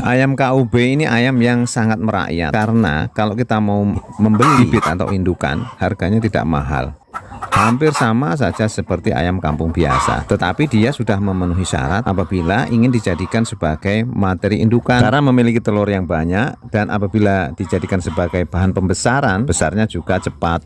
Ayam KUB ini ayam yang sangat merakyat karena kalau kita mau membeli bibit atau indukan harganya tidak mahal. Hampir sama saja seperti ayam kampung biasa, tetapi dia sudah memenuhi syarat apabila ingin dijadikan sebagai materi indukan karena memiliki telur yang banyak, dan apabila dijadikan sebagai bahan pembesaran, besarnya juga cepat.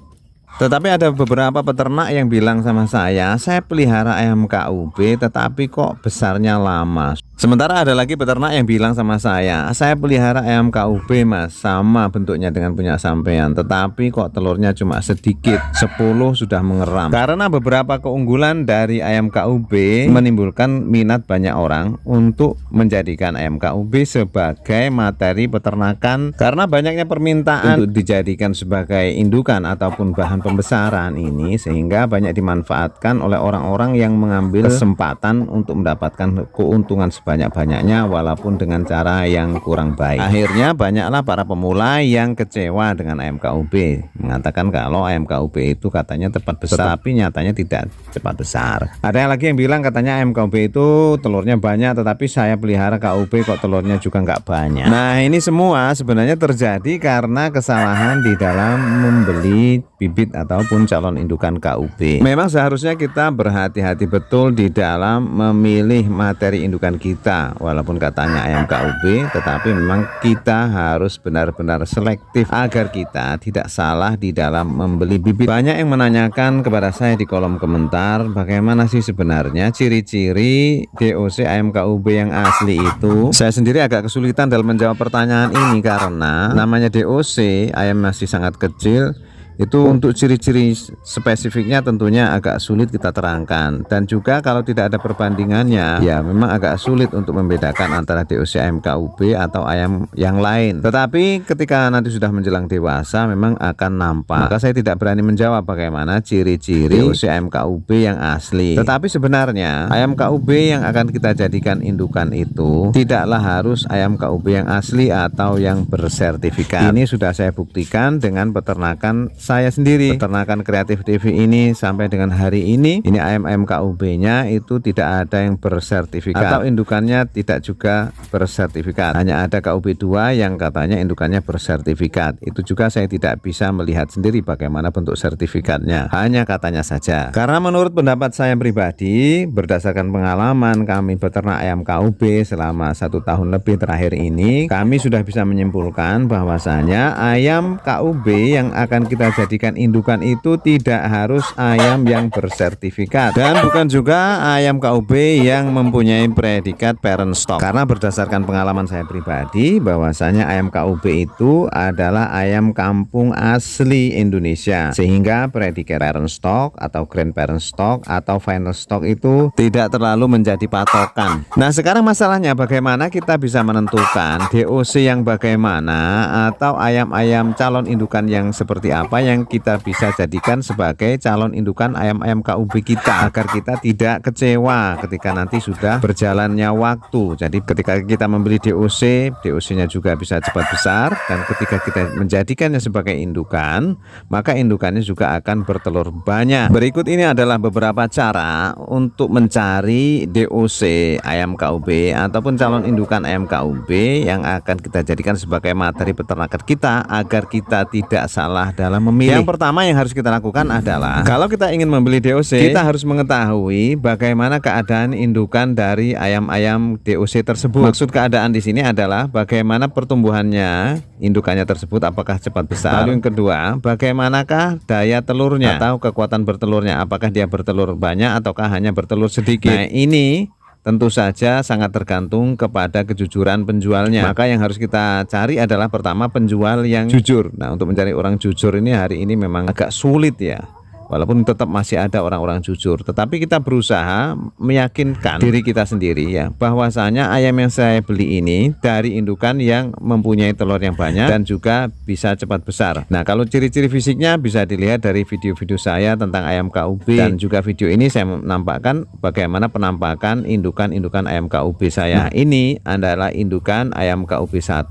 Tetapi ada beberapa peternak yang bilang sama saya pelihara ayam KUB tetapi kok besarnya lama. Sementara ada lagi peternak yang bilang sama saya pelihara ayam KUB mas, sama bentuknya dengan punya sampean, tetapi kok telurnya cuma sedikit, 10 sudah mengeram. Karena beberapa keunggulan dari ayam KUB menimbulkan minat banyak orang untuk menjadikan ayam KUB sebagai materi peternakan, karena banyaknya permintaan untuk dijadikan sebagai indukan ataupun bahan pembesaran ini, sehingga banyak dimanfaatkan oleh orang-orang yang mengambil kesempatan untuk mendapatkan keuntungan sebanyak-banyaknya walaupun dengan cara yang kurang baik. Akhirnya banyaklah para pemula yang kecewa dengan ayam KUB, mengatakan kalau ayam KUB itu katanya cepat besar, tapi nyatanya tidak cepat besar. Ada yang lagi yang bilang katanya ayam KUB itu telurnya banyak, tetapi saya pelihara KUB kok telurnya juga nggak banyak. Nah, ini semua sebenarnya terjadi karena kesalahan di dalam membeli bibit ataupun calon indukan KUB. Memang seharusnya kita berhati-hati betul di dalam memilih materi indukan kita, walaupun katanya ayam KUB, tetapi memang kita harus benar-benar selektif agar kita tidak salah di dalam membeli bibit. Banyak yang menanyakan kepada saya di kolom komentar, bagaimana sih sebenarnya ciri-ciri DOC ayam KUB yang asli itu. Saya sendiri agak kesulitan dalam menjawab pertanyaan ini karena namanya DOC, ayam masih sangat kecil. Itu untuk ciri-ciri spesifiknya tentunya agak sulit kita terangkan, dan juga kalau tidak ada perbandingannya ya memang agak sulit untuk membedakan antara DOC ayam KUB atau ayam yang lain. Tetapi ketika nanti sudah menjelang dewasa memang akan nampak. Maka saya tidak berani menjawab bagaimana ciri-ciri DOC ayam KUB yang asli. Tetapi sebenarnya ayam KUB yang akan kita jadikan indukan itu tidaklah harus ayam KUB yang asli atau yang bersertifikat. Ini sudah saya buktikan dengan peternakan saya sendiri. Peternakan Kreatif TV ini sampai dengan hari ini ayam-ayam KUB-nya itu tidak ada yang bersertifikat atau indukannya tidak juga bersertifikat. Hanya ada KUB 2 yang katanya indukannya bersertifikat. Itu juga saya tidak bisa melihat sendiri bagaimana bentuk sertifikatnya, hanya katanya saja. Karena menurut pendapat saya pribadi, berdasarkan pengalaman kami beternak ayam KUB selama 1 tahun lebih terakhir ini, kami sudah bisa menyimpulkan bahwasanya ayam KUB yang akan kita jadikan indukan itu tidak harus ayam yang bersertifikat, dan bukan juga ayam KUB yang mempunyai predikat parent stock. Karena berdasarkan pengalaman saya pribadi bahwasanya ayam KUB itu adalah ayam kampung asli Indonesia, sehingga predikat parent stock atau grand parent stock atau final stock itu tidak terlalu menjadi patokan. Nah, sekarang masalahnya bagaimana kita bisa menentukan DOC yang bagaimana atau ayam-ayam calon indukan yang seperti apa yang kita bisa jadikan sebagai calon indukan ayam-ayam KUB kita, agar kita tidak kecewa ketika nanti sudah berjalannya waktu. Jadi ketika kita membeli DOC-nya juga bisa cepat besar, dan ketika kita menjadikannya sebagai indukan, maka indukannya juga akan bertelur banyak. Berikut ini adalah beberapa cara untuk mencari DOC ayam KUB ataupun calon indukan ayam KUB yang akan kita jadikan sebagai materi peternakan kita, agar kita tidak salah dalam memilih. Yang pertama yang harus kita lakukan adalah, kalau kita ingin membeli DOC, kita harus mengetahui bagaimana keadaan indukan dari ayam-ayam DOC tersebut. Maksud keadaan di sini adalah bagaimana pertumbuhannya indukannya tersebut, apakah cepat besar. Lalu yang kedua, bagaimanakah daya telurnya atau kekuatan bertelurnya, apakah dia bertelur banyak ataukah hanya bertelur sedikit. Nah, ini tentu saja sangat tergantung kepada kejujuran penjualnya. Maka yang harus kita cari adalah pertama penjual yang jujur. Nah, untuk mencari orang jujur ini hari ini memang agak sulit ya, walaupun tetap masih ada orang-orang jujur, tetapi kita berusaha meyakinkan diri kita sendiri ya, bahwasanya ayam yang saya beli ini dari indukan yang mempunyai telur yang banyak dan juga bisa cepat besar. Nah, kalau ciri-ciri fisiknya bisa dilihat dari video-video saya tentang ayam KUB, dan juga video ini saya menampakkan bagaimana penampakan indukan-indukan ayam KUB saya. Nah, ini adalah indukan ayam KUB 1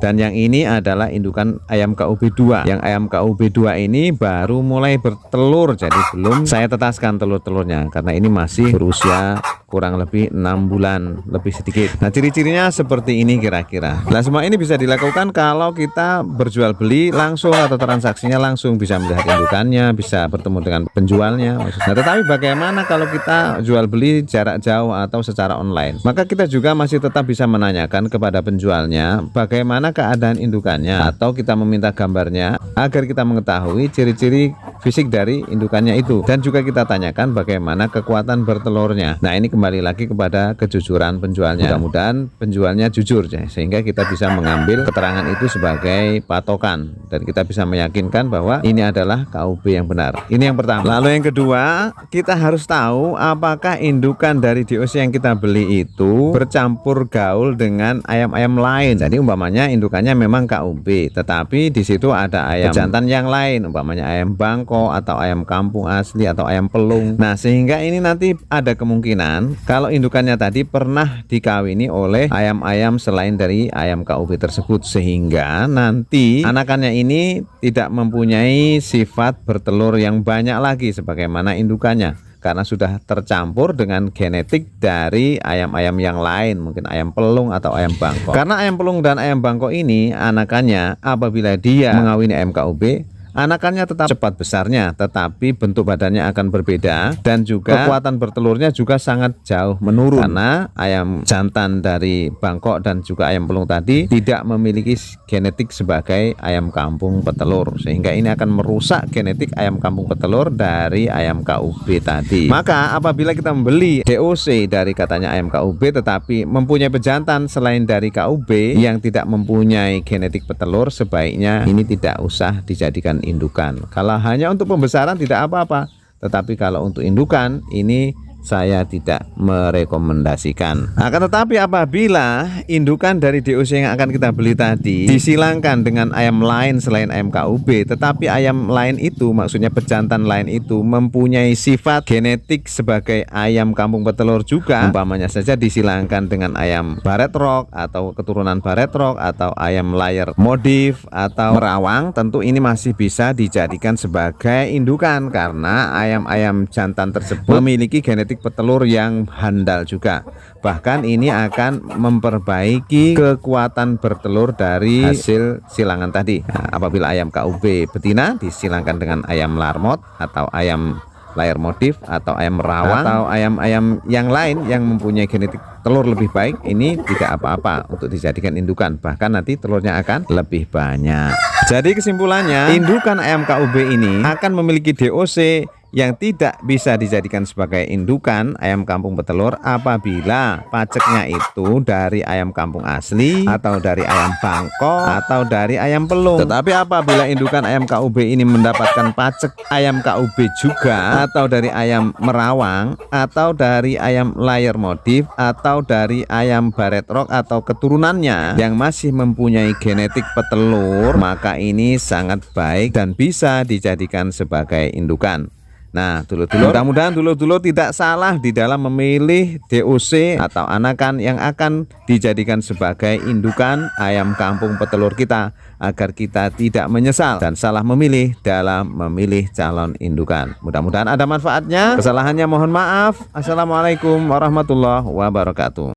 Dan yang ini adalah indukan ayam KUB2. Yang ayam KUB2 ini baru mulai bertelur, jadi belum saya tetaskan telur-telurnya karena ini masih berusia kurang lebih 6 bulan lebih sedikit. Nah, ciri-cirinya seperti ini kira-kira. Nah, semua ini bisa dilakukan kalau kita berjual beli langsung atau transaksinya langsung, bisa melihat indukannya, bisa bertemu dengan penjualnya. Nah, tetapi bagaimana kalau kita jual beli jarak jauh atau secara online? Maka kita juga masih tetap bisa menanyakan kepada penjualnya bagaimana keadaan indukannya, atau kita meminta gambarnya agar kita mengetahui ciri-ciri fisik dari indukannya itu, dan juga kita tanyakan bagaimana kekuatan bertelurnya. Nah, ini kembali lagi kepada kejujuran penjualnya. Mudah-mudahan penjualnya jujur ya, sehingga kita bisa mengambil keterangan itu sebagai patokan dan kita bisa meyakinkan bahwa ini adalah KUB yang benar. Ini yang pertama. Lalu yang kedua, kita harus tahu apakah indukan dari DOC yang kita beli itu bercampur gaul dengan ayam-ayam lain. Jadi umpamanya indukannya memang KUB, tetapi di situ ada ayam jantan yang lain, umpamanya ayam Bangko atau ayam kampung asli atau ayam pelung. Nah, sehingga ini nanti ada kemungkinan kalau indukannya tadi pernah dikawini oleh ayam-ayam selain dari ayam KUB tersebut, sehingga nanti anakannya ini tidak mempunyai sifat bertelur yang banyak lagi sebagaimana indukannya, karena sudah tercampur dengan genetik dari ayam-ayam yang lain, mungkin ayam pelung atau ayam bangkok. Karena ayam pelung dan ayam bangkok ini anakannya apabila dia mengawini ayam KUB, anakannya tetap cepat besarnya, tetapi bentuk badannya akan berbeda dan juga kekuatan bertelurnya juga sangat jauh menurun, karena ayam jantan dari Bangkok dan juga ayam pelung tadi tidak memiliki genetik sebagai ayam kampung petelur, sehingga ini akan merusak genetik ayam kampung petelur dari ayam KUB tadi. Maka apabila kita membeli DOC dari katanya ayam KUB tetapi mempunyai pejantan selain dari KUB yang tidak mempunyai genetik petelur, sebaiknya ini tidak usah dijadikan indukan. Kalau hanya untuk pembesaran tidak apa-apa, tetapi kalau untuk indukan ini saya tidak merekomendasikan. Akan tetapi apabila indukan dari DOC yang akan kita beli tadi disilangkan dengan ayam lain selain ayam KUB, tetapi ayam lain itu, maksudnya pejantan lain itu mempunyai sifat genetik sebagai ayam kampung petelur juga, umpamanya saja disilangkan dengan ayam Barred Rock atau keturunan Barred Rock atau ayam layer modif atau merawang, tentu ini masih bisa dijadikan sebagai indukan karena ayam-ayam jantan tersebut memiliki genetik petelur yang handal juga. Bahkan ini akan memperbaiki kekuatan bertelur dari hasil silangan tadi. Nah, apabila ayam KUB betina disilangkan dengan ayam larmot atau ayam layer modif atau ayam merawang atau ayam-ayam yang lain yang mempunyai genetik telur lebih baik, ini tidak apa-apa untuk dijadikan indukan, bahkan nanti telurnya akan lebih banyak. Jadi kesimpulannya, indukan ayam KUB ini akan memiliki DOC yang tidak bisa dijadikan sebagai indukan ayam kampung petelur apabila paceknya itu dari ayam kampung asli atau dari ayam Bangkok atau dari ayam pelung. Tetapi apabila indukan ayam KUB ini mendapatkan pacek ayam KUB juga, atau dari ayam merawang, atau dari ayam layer modif, atau dari ayam Barred Rock atau keturunannya yang masih mempunyai genetik petelur, maka ini sangat baik dan bisa dijadikan sebagai indukan. Nah, dulur-dulur, mudah-mudahan dulur-dulur tidak salah di dalam memilih DOC atau anakan yang akan dijadikan sebagai indukan ayam kampung petelur kita, agar kita tidak menyesal dan salah memilih dalam memilih calon indukan. Mudah-mudahan ada manfaatnya. Kesalahannya mohon maaf. Assalamualaikum warahmatullahi wabarakatuh.